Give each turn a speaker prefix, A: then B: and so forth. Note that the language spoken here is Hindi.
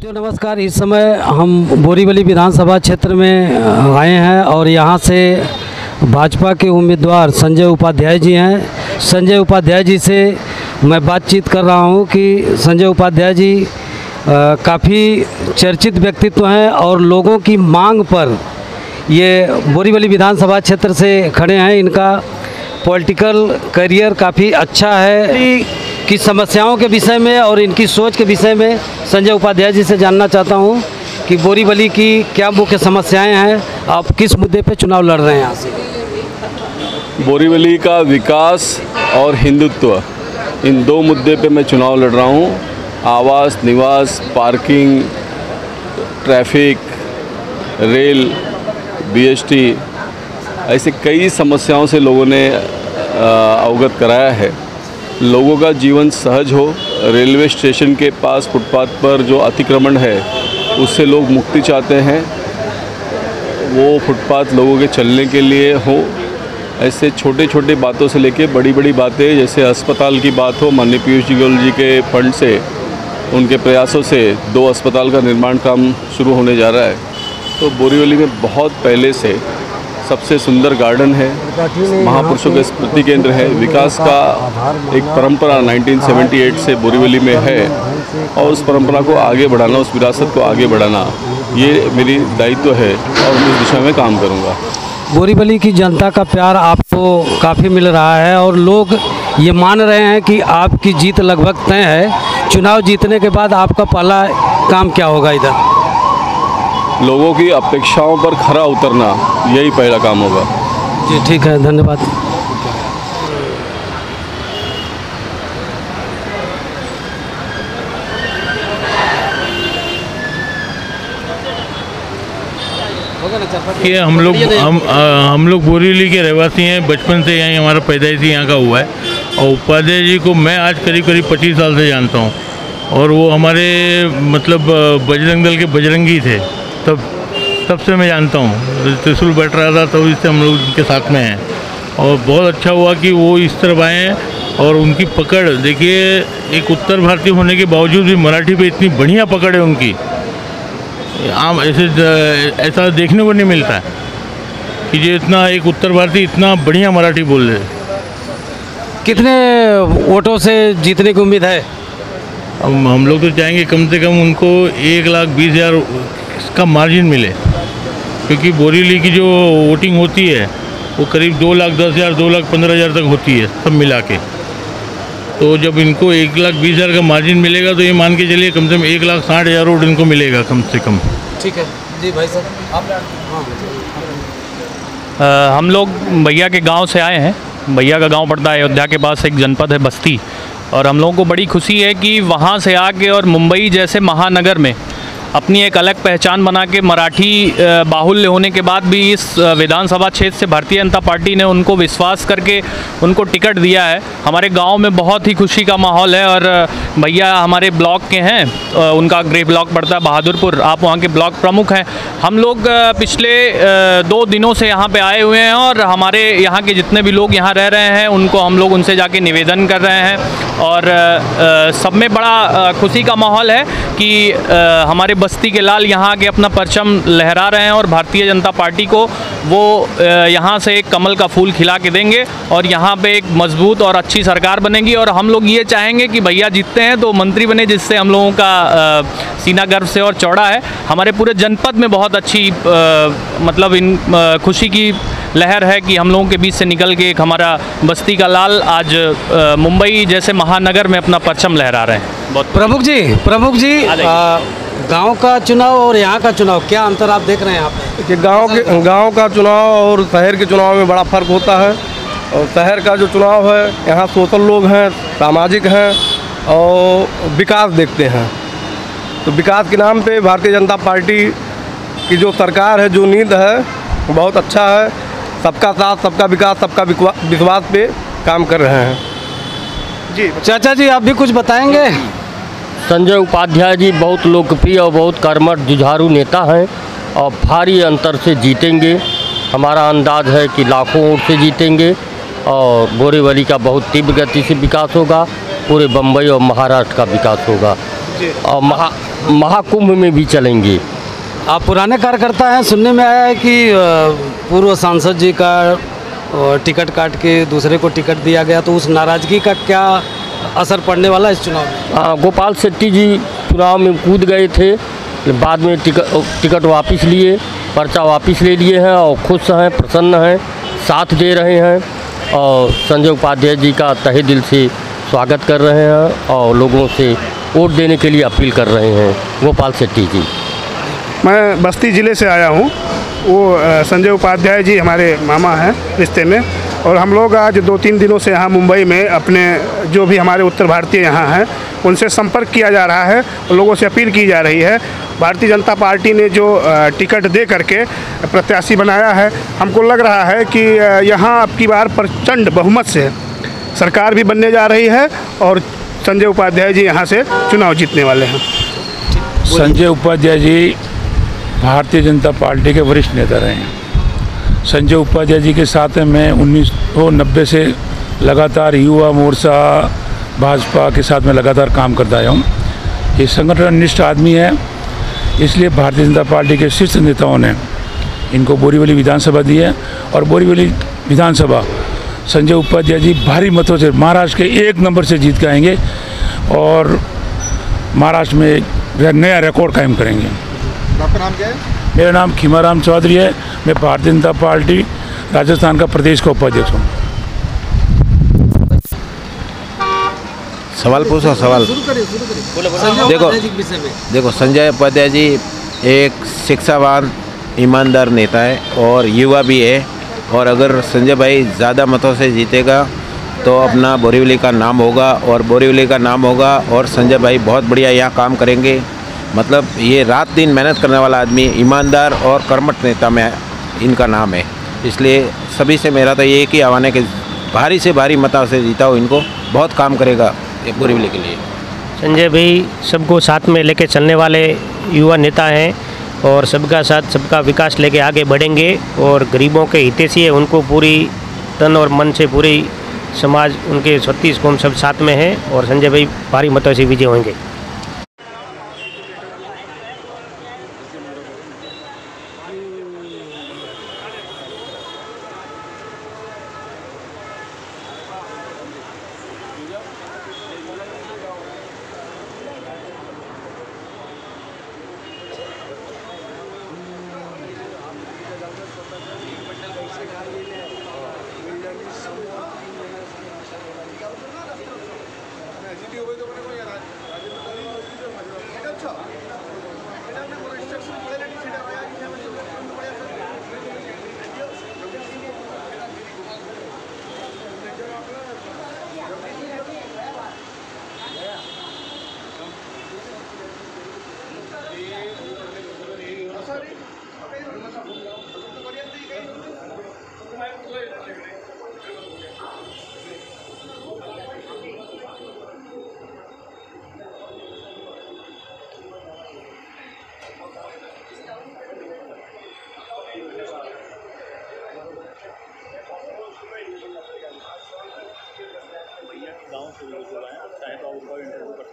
A: साथियों नमस्कार। इस समय हम बोरीवली विधानसभा क्षेत्र में आए हैं और यहाँ से भाजपा के उम्मीदवार संजय उपाध्याय जी हैं। संजय उपाध्याय जी से मैं बातचीत कर रहा हूँ कि संजय उपाध्याय जी काफ़ी चर्चित व्यक्तित्व हैं और लोगों की मांग पर ये बोरीवली विधानसभा क्षेत्र से खड़े हैं। इनका पॉलिटिकल करियर काफ़ी अच्छा है। की समस्याओं के विषय में और इनकी सोच के विषय में संजय उपाध्याय जी से जानना चाहता हूं कि बोरीवली की क्या मुख्य समस्याएं हैं, आप किस मुद्दे पे चुनाव लड़ रहे हैं यहाँ से?
B: बोरीवली का विकास और हिंदुत्व, इन दो मुद्दे पे मैं चुनाव लड़ रहा हूँ। आवास, निवास, पार्किंग, ट्रैफिक, रेल, बीएसटी, ऐसे कई समस्याओं से लोगों ने अवगत कराया है। लोगों का जीवन सहज हो, रेलवे स्टेशन के पास फुटपाथ पर जो अतिक्रमण है उससे लोग मुक्ति चाहते हैं, वो फुटपाथ लोगों के चलने के लिए हो। ऐसे छोटे छोटे बातों से लेके बड़ी बड़ी बातें, जैसे अस्पताल की बात हो, माननीय पीयूष गोयल जी के फंड से, उनके प्रयासों से 2 अस्पताल का निर्माण काम शुरू होने जा रहा है। तो बोरीवली में बहुत पहले से सबसे सुंदर गार्डन है, महापुरुषों के स्मृति केंद्र है, विकास का एक परंपरा 1978 से बोरीवली में है और उस परंपरा को आगे बढ़ाना, उस विरासत को आगे बढ़ाना, ये मेरी दायित्व है और मैं इस दिशा में काम करूँगा।
A: बोरीवली की जनता का प्यार आपको काफ़ी मिल रहा है और लोग ये मान रहे हैं कि आपकी जीत लगभग तय है। चुनाव जीतने के बाद आपका पहला काम क्या होगा इधर?
B: लोगों की अपेक्षाओं पर खरा उतरना, यही पहला काम होगा।
A: जी ठीक है, धन्यवाद।
C: ये हम लोग बोरीवली के रहवासी हैं, बचपन से यहाँ हमारा पैदाइश यहाँ का हुआ है। और उपाध्याय जी को मैं आज करीब 25 साल से जानता हूँ और वो हमारे मतलब बजरंग दल के बजरंगी थे, तब से मैं जानता हूँ। त्रिशूल बैठ रहा था तो इससे हम लोग उनके साथ में हैं और बहुत अच्छा हुआ कि वो इस तरफ आए हैं। और उनकी पकड़ देखिए, एक उत्तर भारतीय होने के बावजूद भी मराठी पे इतनी बढ़िया पकड़ है उनकी, आम ऐसा देखने को नहीं मिलता है कि जो इतना एक उत्तर भारतीय इतना बढ़िया मराठी बोल रहे।
A: कितने वोटों से जीतने की उम्मीद है?
C: हम लोग तो चाहेंगे कम से कम उनको 1,20,000 का मार्जिन मिले, क्योंकि बोरीवली की जो वोटिंग होती है वो करीब 2,10,000 2,15,000 तक होती है सब मिला के। तो जब इनको 1,20,000 का मार्जिन मिलेगा तो ये मान के चलिए कम से कम 1,60,000 वोट इनको मिलेगा कम से कम।
A: ठीक है जी भाई साहब, आप?
D: हम लोग भैया के गांव से आए हैं। भैया का गांव पड़ता है अयोध्या के पास, एक जनपद है बस्ती, और हम लोगों को बड़ी खुशी है कि वहां से आके और मुंबई जैसे महानगर में अपनी एक अलग पहचान बना के, मराठी बाहुल्य होने के बाद भी इस विधानसभा क्षेत्र से भारतीय जनता पार्टी ने उनको विश्वास करके उनको टिकट दिया है। हमारे गांव में बहुत ही खुशी का माहौल है और भैया हमारे ब्लॉक के हैं, उनका गृह ब्लॉक पड़ता है बहादुरपुर, आप वहां के ब्लॉक प्रमुख हैं। हम लोग पिछले 2 दिनों से यहाँ पे आए हुए हैं और हमारे यहाँ के जितने भी लोग यहाँ रह रहे हैं उनको हम लोग उनसे जाके निवेदन कर रहे हैं और सब में बड़ा खुशी का माहौल है कि हमारे बस्ती के लाल यहाँ के अपना परचम लहरा रहे हैं और भारतीय जनता पार्टी को वो यहाँ से एक कमल का फूल खिला के देंगे और यहाँ पे एक मजबूत और अच्छी सरकार बनेगी। और हम लोग ये चाहेंगे कि भैया जीतते हैं तो मंत्री बने, जिससे हम लोगों का सीना गर्व से और चौड़ा है। हमारे पूरे जनपद में बहुत अच्छी मतलब इन खुशी की लहर है कि हम लोगों के बीच से निकल के एक हमारा बस्ती का लाल आज मुंबई जैसे महानगर में अपना परचम लहरा रहे हैं। बहुत
A: प्रमुख जी गांव का चुनाव और यहाँ का चुनाव, क्या अंतर आप देख रहे हैं यहाँ पे?
E: कि गांव का चुनाव और शहर के चुनाव में बड़ा फ़र्क होता है। और शहर का जो चुनाव है, यहाँ सोशल लोग हैं, सामाजिक हैं और विकास देखते हैं। तो विकास के नाम पे भारतीय जनता पार्टी की जो सरकार है, जो नींद है, बहुत अच्छा है। सबका साथ, सबका विकास, सबका विश्वास पे काम कर रहे हैं।
A: जी चाचा जी, आप भी कुछ बताएंगे?
F: संजय उपाध्याय जी बहुत लोकप्रिय और बहुत कर्मठ जुझारू नेता हैं और भारी अंतर से जीतेंगे। हमारा अंदाज है कि लाखों वोट से जीतेंगे और बोरीवली का बहुत तीव्र गति से विकास होगा, पूरे बम्बई और महाराष्ट्र का विकास होगा। और महाकुंभ में भी चलेंगे।
A: आप पुराने कार्यकर्ता हैं, सुनने में आया है कि पूर्व सांसद जी का टिकट काट के दूसरे को टिकट दिया गया, तो उस नाराज़गी का क्या असर पड़ने वाला है इस चुनाव में?
F: गोपाल शेट्टी जी चुनाव में कूद गए थे, बाद में टिकट वापस लिए, पर्चा वापस ले लिए हैं और खुश हैं, प्रसन्न हैं, साथ दे रहे हैं और संजय उपाध्याय जी का तहे दिल से स्वागत कर रहे हैं और लोगों से वोट देने के लिए अपील कर रहे हैं गोपाल शेट्टी जी।
G: मैं बस्ती ज़िले से आया हूँ। वो संजय उपाध्याय जी हमारे मामा हैं रिश्ते में, और हम लोग आज 2-3 दिनों से यहाँ मुंबई में अपने जो भी हमारे उत्तर भारतीय यहाँ हैं उनसे संपर्क किया जा रहा है और लोगों से अपील की जा रही है। भारतीय जनता पार्टी ने जो टिकट दे करके प्रत्याशी बनाया है, हमको लग रहा है कि यहाँ अब की बार प्रचंड बहुमत से सरकार भी बनने जा रही है और संजय उपाध्याय जी यहाँ से चुनाव जीतने वाले हैं।
H: संजय उपाध्याय जी भारतीय जनता पार्टी के वरिष्ठ नेता रहे हैं। संजय उपाध्याय जी के साथ मैं 1990 से लगातार युवा मोर्चा भाजपा के साथ में लगातार काम करता आया हूँ। ये संगठननिष्ठ आदमी है, इसलिए भारतीय जनता पार्टी के शीर्ष नेताओं ने इनको बोरीवली विधानसभा दी है और बोरीवली विधानसभा संजय उपाध्याय जी भारी मतों से महाराष्ट्र के 1 नंबर से जीत के आएंगे और महाराष्ट्र में नया रिकॉर्ड कायम करेंगे।
I: आपका नाम क्या है?
H: मेरा नाम खीमाराम चौधरी है। मैं भारतीय जनता पार्टी राजस्थान का प्रदेश का उपाध्यक्ष हूँ।
I: सवाल पूछो, सवाल। देखो संजय उपाध्याय जी एक शिक्षावान ईमानदार नेता है और युवा भी है, और अगर संजय भाई ज़्यादा मतों से जीतेगा तो अपना बोरीवली का नाम होगा और संजय भाई बहुत बढ़िया यहाँ काम करेंगे। मतलब ये रात दिन मेहनत करने वाला आदमी, ईमानदार और कर्मठ नेता में इनका नाम है। इसलिए सभी से मेरा तो ये एक ही आह्वान है कि भारी से भारी मतों से जीताओ इनको, बहुत काम करेगा ये बोरीवली के लिए।
J: संजय भाई सबको साथ में लेके चलने वाले युवा नेता हैं और सबका साथ सबका विकास लेके आगे बढ़ेंगे और गरीबों के हितैषी है, उनको पूरी तन और मन से पूरी समाज उनके 36 कौम सब साथ में है और संजय भाई भारी मतों से विजय होंगे।
D: गाँव से लोग आए, चाहे तो उनको इंटरव्यू कर